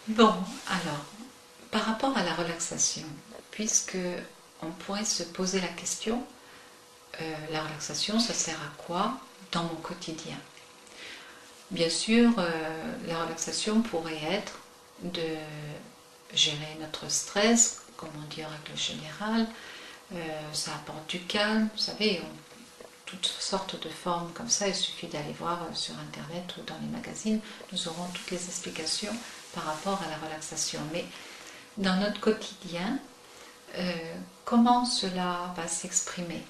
Bon, alors, par rapport à la relaxation, puisque on pourrait se poser la question, la relaxation, ça sert à quoi dans mon quotidien? Bien sûr, la relaxation pourrait être de gérer notre stress, comme on dit en règle générale. Ça apporte du calme, vous savez, toutes sortes de formes comme ça. Il suffit d'aller voir sur internet ou dans les magazines, nous aurons toutes les explications par rapport à la relaxation. Mais dans notre quotidien, comment cela va s'exprimer?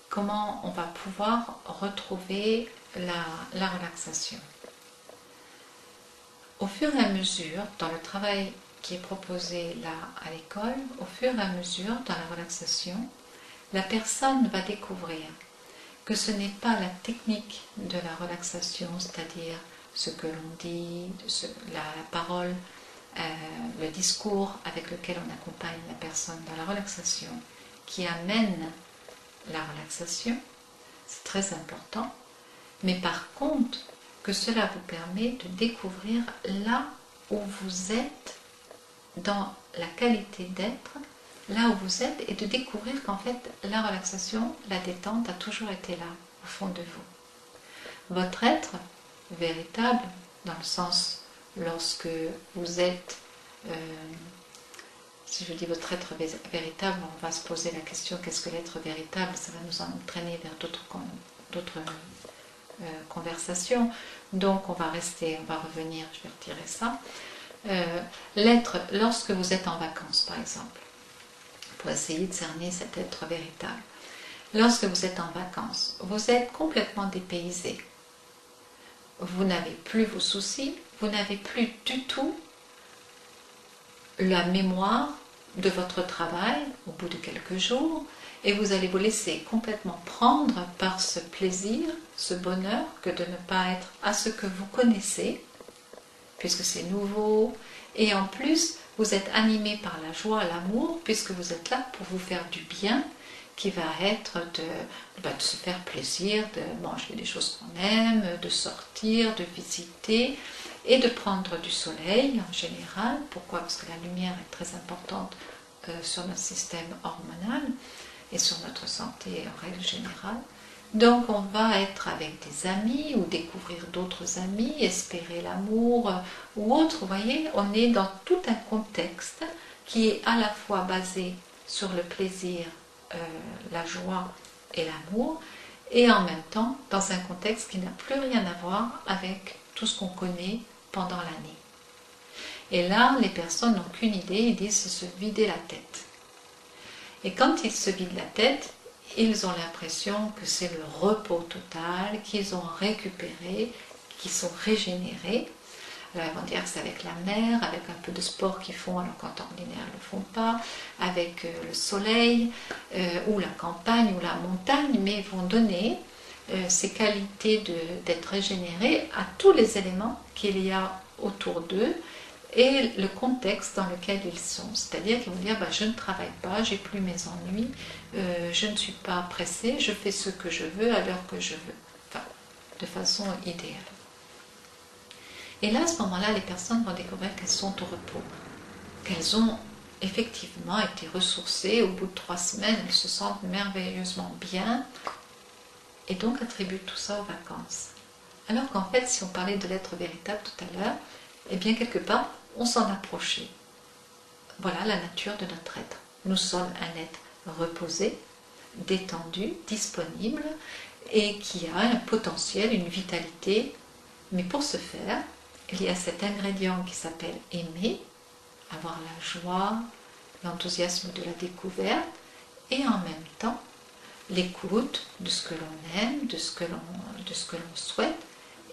Comment on va pouvoir retrouver la relaxation? Au fur et à mesure, dans le travail qui est proposé là à l'école, au fur et à mesure, dans la relaxation, la personne va découvrir que ce n'est pas la technique de la relaxation, c'est-à-dire ce que l'on dit, la parole, le discours avec lequel on accompagne la personne dans la relaxation, qui amène la relaxation, c'est très important, mais par contre, que cela vous permet de découvrir là où vous êtes, dans la qualité d'être, là où vous êtes, et de découvrir qu'en fait, la relaxation, la détente a toujours été là, au fond de vous. Votre être véritable, dans le sens, lorsque vous êtes, si je dis votre être véritable, on va se poser la question, qu'est-ce que l'être véritable? Ça va nous entraîner vers d'autres conversations. Donc on va revenir, je vais retirer ça. L'être, lorsque vous êtes en vacances par exemple, pour essayer de cerner cet être véritable. Lorsque vous êtes en vacances, vous êtes complètement dépaysé. Vous n'avez plus vos soucis, vous n'avez plus du tout la mémoire de votre travail au bout de quelques jours, et vous allez vous laisser complètement prendre par ce plaisir, ce bonheur, que de ne pas être à ce que vous connaissez, puisque c'est nouveau, et en plus, vous êtes animé par la joie, l'amour, puisque vous êtes là pour vous faire du bien, qui va être de se faire plaisir, de manger des choses qu'on aime, de sortir, de visiter, et de prendre du soleil en général. Pourquoi? Parce que la lumière est très importante sur notre système hormonal et sur notre santé en règle générale. Donc on va être avec des amis ou découvrir d'autres amis, espérer l'amour ou autre. Vous voyez, on est dans tout un contexte qui est à la fois basé sur le plaisir, la joie et l'amour, et en même temps dans un contexte qui n'a plus rien à voir avec tout ce qu'on connaît pendant l'année. Et là, les personnes n'ont qu'une idée, ils disent c'est se vider la tête. Et quand ils se vident la tête, ils ont l'impression que c'est le repos total, qu'ils ont récupéré, qu'ils sont régénérés. Alors ils vont dire que c'est avec la mer, avec un peu de sport qu'ils font alors qu'en temps ordinaire ils ne le font pas, avec le soleil, ou la campagne, ou la montagne, mais ils vont donner ces qualités d'être régénérés à tous les éléments qu'il y a autour d'eux, et le contexte dans lequel ils sont. C'est-à-dire qu'ils vont dire je ne travaille pas, j'ai plus mes ennuis, je ne suis pas pressée, je fais ce que je veux à l'heure que je veux, enfin, de façon idéale. Et là, à ce moment-là, les personnes vont découvrir qu'elles sont au repos, qu'elles ont effectivement été ressourcées. Au bout de 3 semaines, elles se sentent merveilleusement bien, et donc attribuent tout ça aux vacances. Alors qu'en fait, si on parlait de l'être véritable tout à l'heure, eh bien quelque part, on s'en approchait. Voilà la nature de notre être. Nous sommes un être reposé, détendu, disponible, et qui a un potentiel, une vitalité. Mais pour ce faire, il y a cet ingrédient qui s'appelle aimer, avoir la joie, l'enthousiasme de la découverte, et en même temps l'écoute de ce que l'on aime, de ce que l'on souhaite,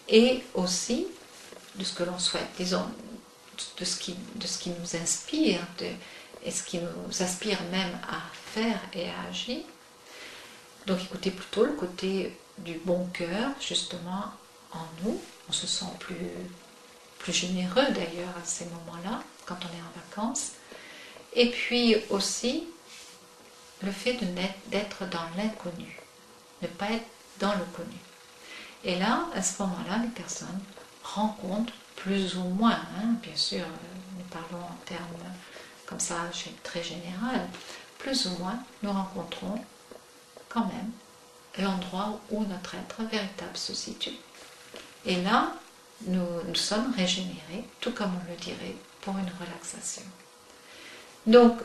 et aussi de ce que l'on souhaite, disons, de ce qui nous inspire, et ce qui nous aspire même à faire et à agir. Donc écoutez plutôt le côté du bon cœur, justement, en nous. On se sent plus généreux d'ailleurs à ces moments-là, quand on est en vacances. Et puis aussi, le fait d'être dans l'inconnu, ne pas être dans le connu. Et là, à ce moment-là, les personnes rencontre plus ou moins, hein, bien sûr, nous parlons en termes comme ça, très général, plus ou moins, nous rencontrons quand même l'endroit où notre être véritable se situe. Et là, nous sommes régénérés, tout comme on le dirait, pour une relaxation. Donc,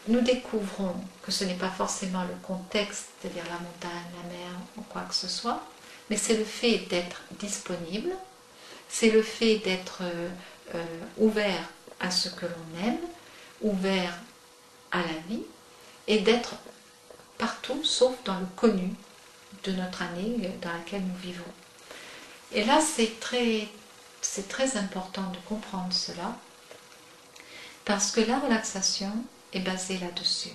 nous découvrons que ce n'est pas forcément le contexte, c'est-à-dire la montagne, la mer ou quoi que ce soit, mais c'est le fait d'être disponible, c'est le fait d'être ouvert à ce que l'on aime, ouvert à la vie, et d'être partout sauf dans le connu de notre année dans laquelle nous vivons. Et là, c'est très important de comprendre cela, parce que la relaxation est basée là-dessus.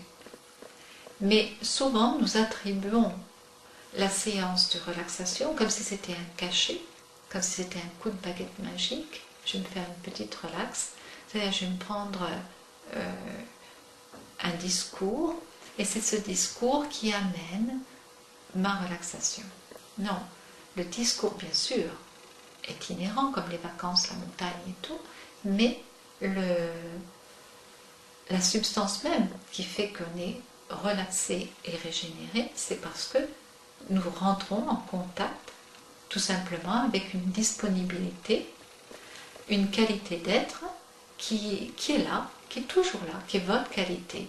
Mais souvent, nous attribuons la séance de relaxation comme si c'était un cachet, comme si c'était un coup de baguette magique. Je vais me faire une petite relax, c'est-à-dire je vais me prendre un discours, et c'est ce discours qui amène ma relaxation. Non, le discours, bien sûr, est inhérent, comme les vacances, la montagne et tout, mais la substance même qui fait qu'on est relaxé et régénéré, c'est parce que nous rentrons en contact tout simplement avec une disponibilité, une qualité d'être qui est là, qui est toujours là, qui est votre qualité,